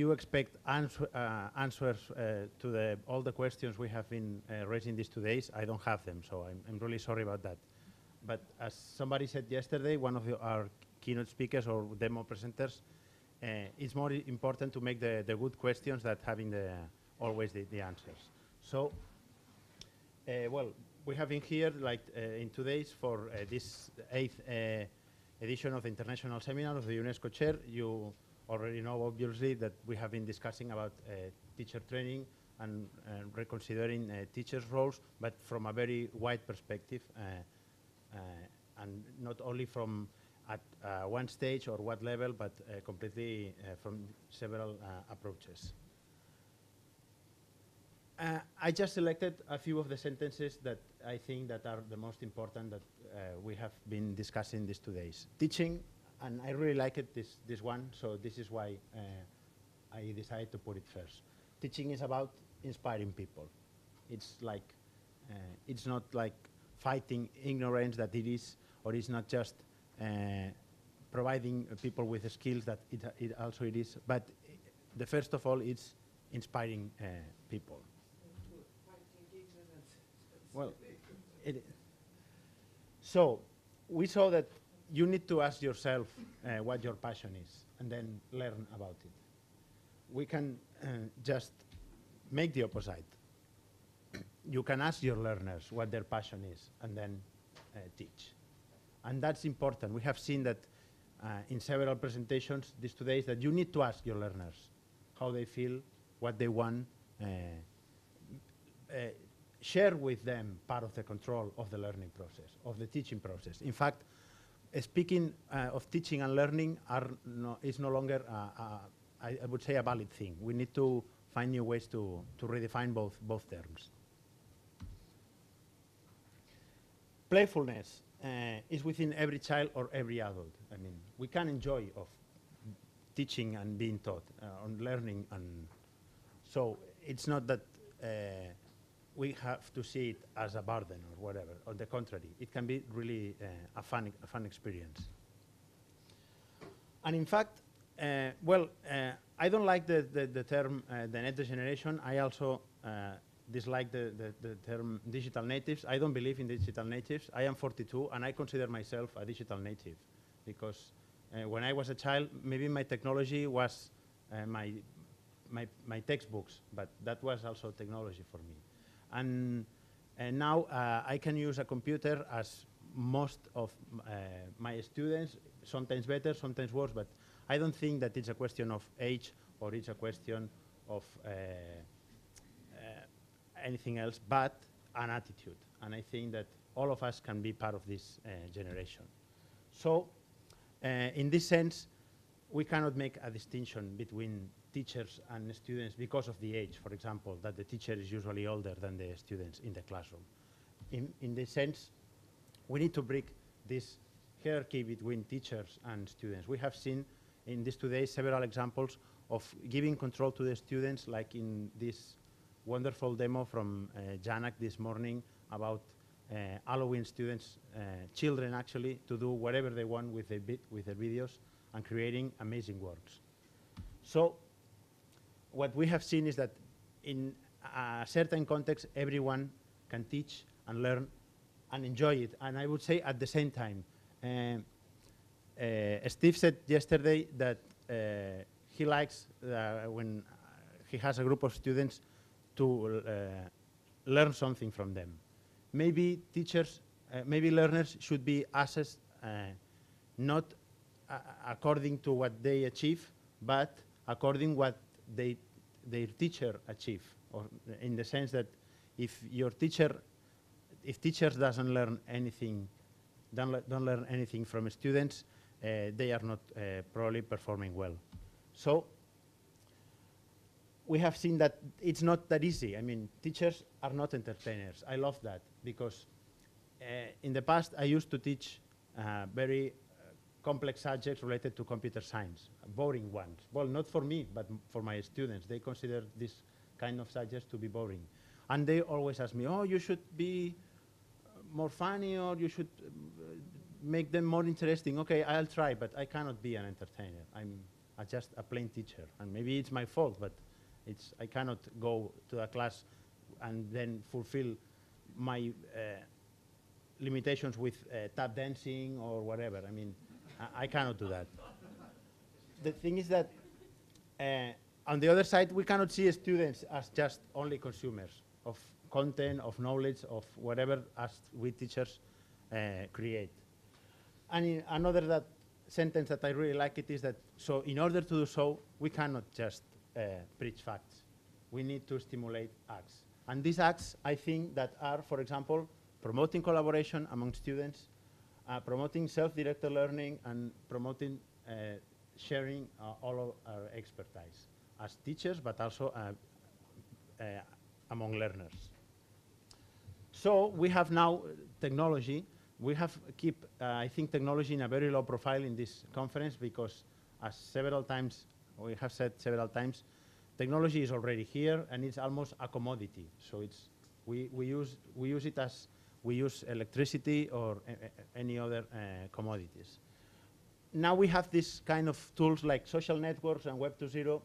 you expect answers to all the questions we have been raising these 2 days, I don't have them, so I'm really sorry about that. But as somebody said yesterday, one of our keynote speakers or demo presenters, it's more important to make the good questions than having always the answers. So, well, we have been here like in 2 days for this 8th edition of the International Seminar of the UNESCO Chair. You already know, obviously, that we have been discussing about teacher training and reconsidering teachers' roles, but from a very wide perspective, and not only from at one stage or what level, but completely from several approaches. I just selected a few of the sentences that I think that are the most important that we have been discussing these 2 days. Teaching, and I really like it, this one, so this is why I decided to put it first. Teaching is about inspiring people. It's like, it's not like fighting ignorance that it is, or it's not just providing people with the skills that it also it is, but the first of all, it's inspiring people. Well, so we saw that you need to ask yourself what your passion is and then learn about it. We can just make the opposite. You can ask your learners what their passion is and then teach. And that's important. We have seen that in several presentations these 2 days that you need to ask your learners how they feel, what they want, share with them part of the control of the learning process, of the teaching process. In fact, speaking of teaching and learning is no longer, I would say, a valid thing. We need to find new ways to redefine both terms. Playfulness is within every child or every adult. I mean, we can enjoy of teaching and being taught, on learning, and so it's not that we have to see it as a burden or whatever. On the contrary, it can be really a fun experience. And in fact, well, I don't like the term the next generation. I also dislike the term digital natives. I don't believe in digital natives. I am 42, and I consider myself a digital native because when I was a child, maybe my technology was my textbooks, but that was also technology for me. And now I can use a computer as most of my students, sometimes better, sometimes worse, but I don't think that it's a question of age or it's a question of anything else but an attitude. And I think that all of us can be part of this generation. So in this sense, we cannot make a distinction between teachers and students because of the age, for example, that the teacher is usually older than the students in the classroom. In this sense, we need to break this hierarchy between teachers and students. We have seen in these 2 days several examples of giving control to the students, like in this wonderful demo from Janak this morning about allowing students, children actually, to do whatever they want with their videos and creating amazing works. So what we have seen is that in a certain context, everyone can teach and learn and enjoy it. And I would say at the same time, Steve said yesterday that he likes when he has a group of students to learn something from them. Maybe teachers, maybe learners should be assessed not according to what they achieve, but according what their teacher achieve, or in the sense that if teachers doesn't learn anything, don't learn anything from students, they are not probably performing well. So we have seen that it's not that easy. I mean, teachers are not entertainers. I love that because in the past I used to teach very complex subjects related to computer science, boring ones. Well, not for me, but for my students. They consider this kind of subjects to be boring. And they always ask me, oh, you should be more funny, or you should make them more interesting. Okay, I'll try, but I cannot be an entertainer. just a plain teacher. And maybe it's my fault, but I cannot go to a class and then fulfill my limitations with tap dancing or whatever. I mean, I cannot do that. The thing is that on the other side, we cannot see students as just only consumers of content, of knowledge, of whatever as we teachers create. And another sentence that I really like it is that, so in order to do so, we cannot just preach facts. We need to stimulate acts. And these acts, I think, that are, for example, promoting collaboration among students, promoting self-directed learning, and promoting sharing all of our expertise as teachers, but also among learners. So we have now technology. We have keep, I think, technology in a very low profile in this conference because, as we have said several times, technology is already here and it's almost a commodity. So we use it as we use electricity or any other commodities. Now we have this kind of tools like social networks and Web 2.0,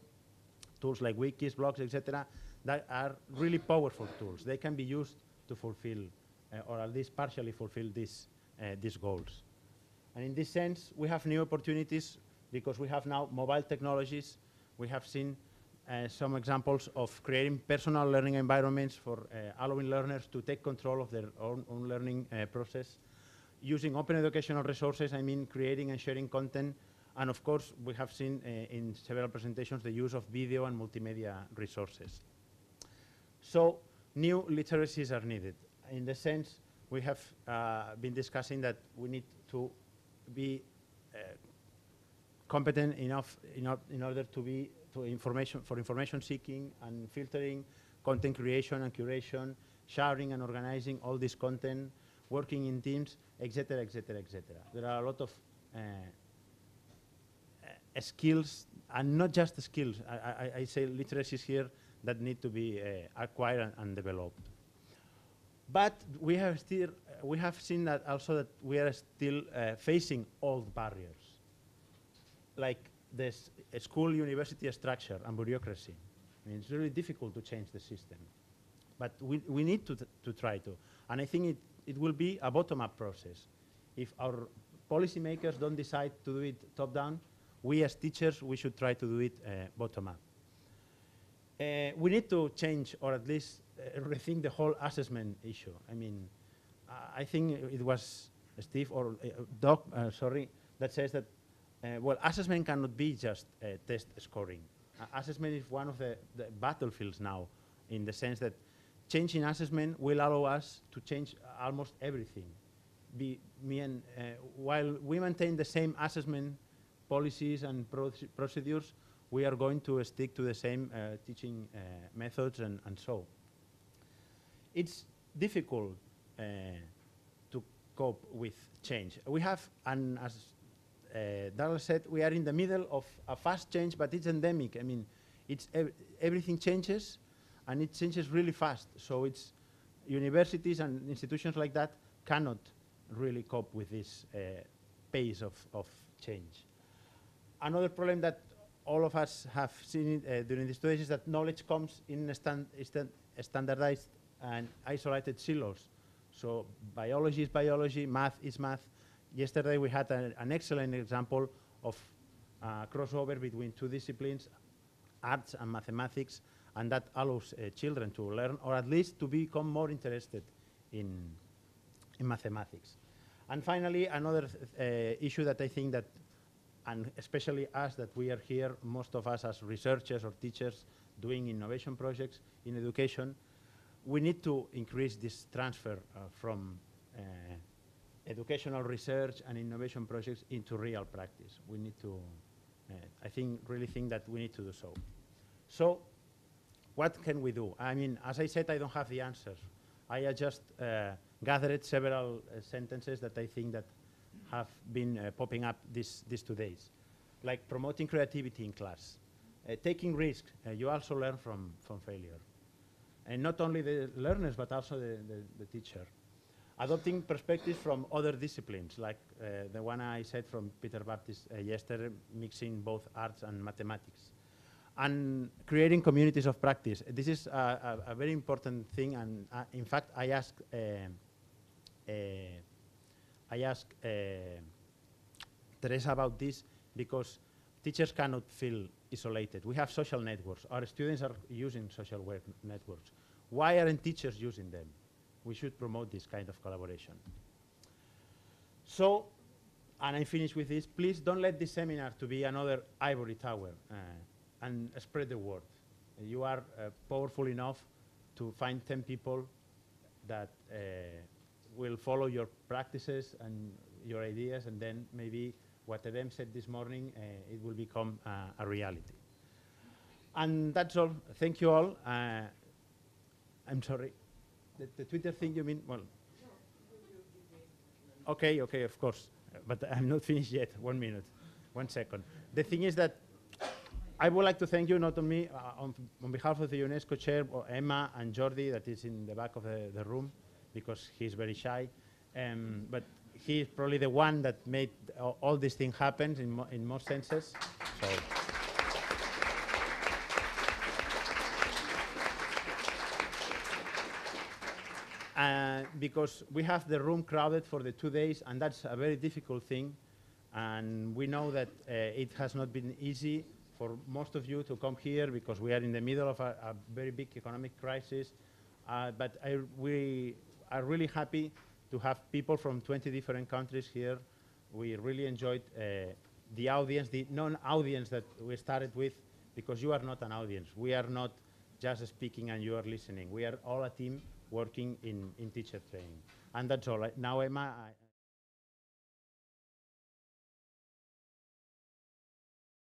tools like wikis, blogs, etc., that are really powerful tools. They can be used to fulfill, or at least partially fulfill these goals. And in this sense, we have new opportunities because we have now mobile technologies. We have seen some examples of creating personal learning environments for allowing learners to take control of their own learning process. Using open educational resources, I mean creating and sharing content. And of course, we have seen in several presentations the use of video and multimedia resources. So new literacies are needed. In the sense, we have been discussing that we need to be competent enough in order to be for information seeking and filtering, content creation and curation, sharing and organizing all this content, working in teams, etc., etc., etc. There are a lot of skills, and not just skills. I say literacies here that need to be acquired and developed. But we have seen that also that we are still facing old barriers, like this school university structure and bureaucracy. I mean, it's really difficult to change the system, but we need to try to. And I think it will be a bottom-up process. If our policymakers don't decide to do it top-down, we as teachers, we should try to do it bottom-up. We need to change, or at least rethink the whole assessment issue. I mean, I think it was Steve or Doc, sorry, that says that, well, assessment cannot be just test scoring. Assessment is one of the battlefields now, in the sense that changing assessment will allow us to change almost everything. While we maintain the same assessment policies and procedures, we are going to stick to the same teaching methods and so. It's difficult to cope with change. We have, and as Darrell said, we are in the middle of a fast change, but it's endemic. I mean, everything changes, and it changes really fast. So it's universities and institutions like that cannot really cope with this pace of change. Another problem that all of us have seen during the studies is that knowledge comes in standardized and isolated silos. So biology is biology, math is math. Yesterday we had an excellent example of crossover between two disciplines, arts and mathematics, and that allows children to learn, or at least to become more interested in mathematics. And finally, another issue that I think that, and especially us, that we are here, most of us as researchers or teachers doing innovation projects in education, we need to increase this transfer from educational research and innovation projects into real practice. We need to, really think that we need to do so. So, what can we do? I mean, as I said, I don't have the answers. I just gathered several sentences that I think that have been popping up these 2 days, like promoting creativity in class, taking risks. You also learn from failure, and not only the learners but also the teacher. Adopting perspectives from other disciplines, like the one I said from Peter Baptist yesterday, mixing both arts and mathematics. And creating communities of practice. This is a very important thing, and in fact, I asked Teresa about this because teachers cannot feel isolated. We have social networks. Our students are using social networks. Why aren't teachers using them? We should promote this kind of collaboration. So, and I finish with this, please don't let this seminar to be another ivory tower and spread the word. You are powerful enough to find 10 people that will follow your practices and your ideas, and then maybe what Edem said this morning, it will become a reality. And that's all. Thank you all. I'm sorry. The Twitter thing, you mean? Well. Okay, okay, of course. But I'm not finished yet. 1 minute. 1 second. The thing is that I would like to thank you, not on me, on behalf of the UNESCO chair, or Emma and Jordi, that is in the back of the room, because he's very shy. But he's probably the one that made all these things happen in most senses. So. Because we have the room crowded for the 2 days, and that's a very difficult thing. And we know that it has not been easy for most of you to come here because we are in the middle of a very big economic crisis. But we are really happy to have people from 20 different countries here. We really enjoyed the audience, the non-audience that we started with, because you are not an audience. We are not just speaking and you are listening. We are all a team working in teacher training. And that's all. Now, Emma,